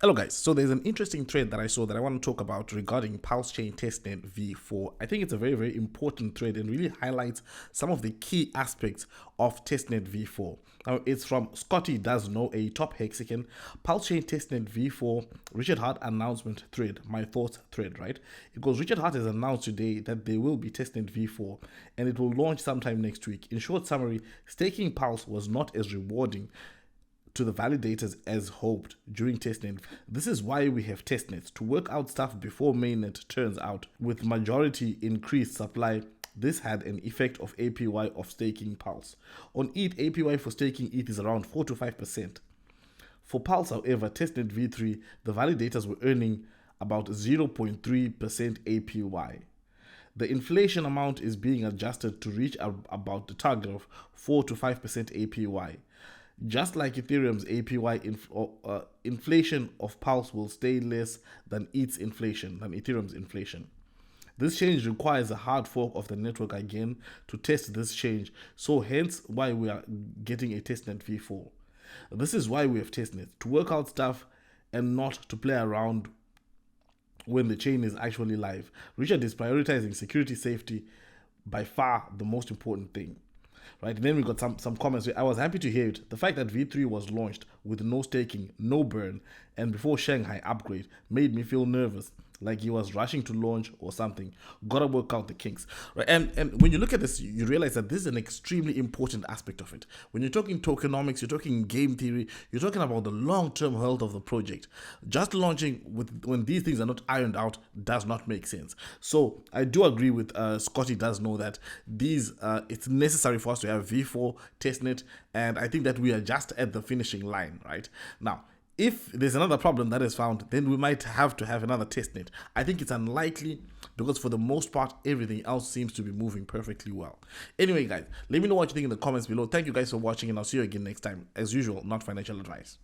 Hello guys, so there's an interesting thread that I saw that I want to talk about regarding Pulsechain testnet v4. I think it's a very important thread and really highlights some of the key aspects of testnet v4. Now it's from Scotty Does Know, a top HEXICAN. Pulsechain testnet v4 Richard Hart announcement thread, my thoughts thread, right? Because Richard Hart has announced today that there will be testnet v4 and it will launch sometime next week. In short summary, staking Pulse was not as rewarding to the validators as hoped during testnet. This is why we have testnets, to work out stuff before mainnet turns out. With majority increased supply, this had an effect of APY of staking Pulse. On ETH, APY for staking ETH is around 4 to 5%. For Pulse, however, testnet v3, the validators were earning about 0.3% APY. The inflation amount is being adjusted to reach about the target of 4 to 5% APY. Just like Ethereum's APY, inflation of Pulse will stay less than Ethereum's inflation. This change requires a hard fork of the network again to test this change, so hence why we are getting a testnet v4. This is why we have testnets, to work out stuff and not to play around when the chain is actually live. Richard is prioritizing security safety, by far the most important thing. Right, and then we got some comments. I was happy to hear it. The fact that V3 was launched with no staking, no burn, and before Shanghai upgrade made me feel nervous, like he was rushing to launch or something. Gotta work out the kinks, right? And when you look at this, you realize that this is an extremely important aspect of it. When you're talking tokenomics, you're talking game theory, you're talking about the long-term health of the project. Just launching when these things are not ironed out does not make sense. So I do agree with Scotty Does Know that these it's necessary for us to have V4 testnet, and I think that we are just at the finishing line right now. If there's another problem that is found, then we might have to have another testnet. I think it's unlikely because for the most part, everything else seems to be moving perfectly well. Anyway, guys, let me know what you think in the comments below. Thank you guys for watching, and I'll see you again next time. As usual, not financial advice.